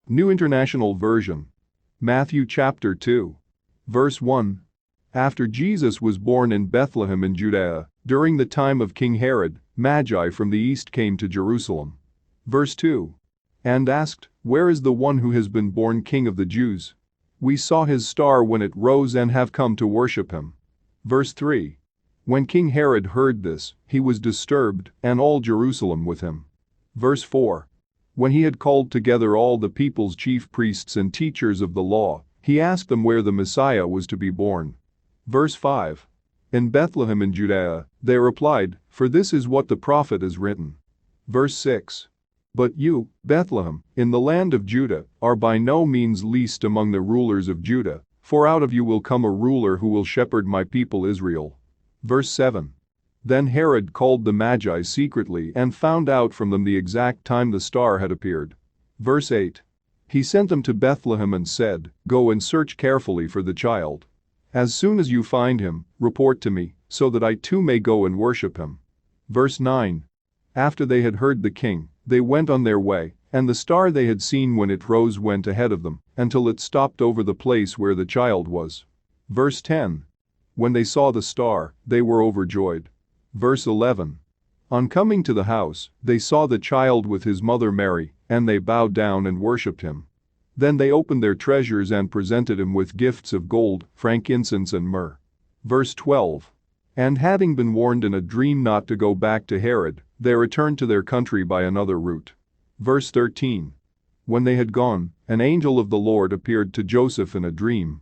New International Version. Matthew chapter 2. Verse 1. After Jesus was born in Bethlehem in Judea, during the time of King Herod, Magi from the east came to Jerusalem. Verse 2. And asked, Where is the one who has been born King of the Jews? We saw his star when it rose and have come to worship him. Verse 3. When King Herod heard this, he was disturbed, and all Jerusalem with him. Verse 4. When he had called together all the people's chief priests and teachers of the law, he asked them where the Messiah was to be born. Verse 5. In Bethlehem in Judea, they replied, For this is what the prophet has written. Verse 6. But you, Bethlehem, in the land of Judah, are by no means least among the rulers of Judah, for out of you will come a ruler who will shepherd my people Israel. Verse 7. Then Herod called the Magi secretly and found out from them the exact time the star had appeared. Verse 8. He sent them to Bethlehem and said, Go and search carefully for the child. As soon as you find him, report to me, so that I too may go and worship him. Verse 9. After they had heard the king, they went on their way, and the star they had seen when it rose went ahead of them, until it stopped over the place where the child was. Verse 10. When they saw the star, they were overjoyed. Verse 11. On coming to the house, they saw the child with his mother Mary, and they bowed down and worshipped him. Then they opened their treasures and presented him with gifts of gold, frankincense and myrrh. Verse 12. And having been warned in a dream not to go back to Herod, they returned to their country by another route. Verse 13. When they had gone, an angel of the Lord appeared to Joseph in a dream.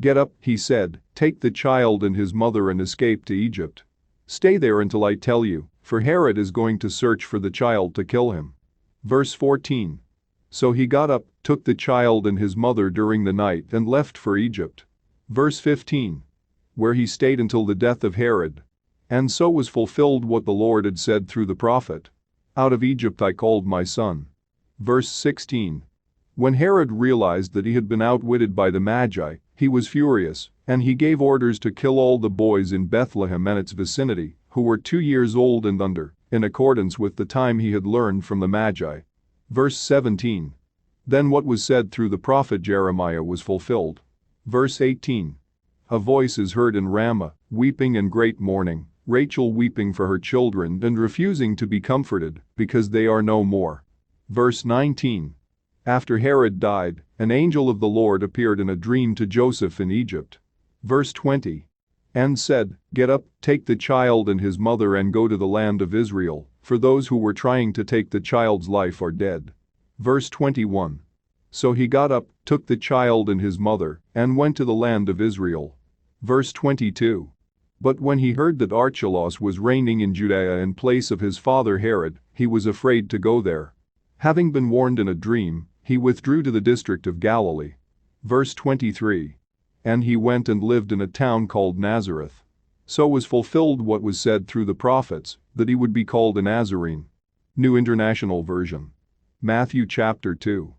Get up, he said, take the child and his mother and escape to Egypt. Stay there until I tell you, for Herod is going to search for the child to kill him. Verse 14. So he got up, took the child and his mother during the night and left for Egypt. Verse 15. Where he stayed until the death of Herod. And so was fulfilled what the Lord had said through the prophet. Out of Egypt I called my son. Verse 16. When Herod realized that he had been outwitted by the Magi, he was furious, and he gave orders to kill all the boys in Bethlehem and its vicinity, who were 2 years old and under, in accordance with the time he had learned from the Magi. Verse 17. Then what was said through the prophet Jeremiah was fulfilled. Verse 18. A voice is heard in Ramah, weeping and great mourning, Rachel weeping for her children and refusing to be comforted, because they are no more. Verse 19. After Herod died, an angel of the Lord appeared in a dream to Joseph in Egypt. Verse 20. And said, Get up, take the child and his mother and go to the land of Israel, for those who were trying to take the child's life are dead. Verse 21. So he got up, took the child and his mother, and went to the land of Israel. Verse 22. But when he heard that Archelaus was reigning in Judea in place of his father Herod, he was afraid to go there. Having been warned in a dream, he withdrew to the district of Galilee. Verse 23. And he went and lived in a town called Nazareth. So was fulfilled what was said through the prophets, that he would be called a Nazarene. New International Version. Matthew chapter 2.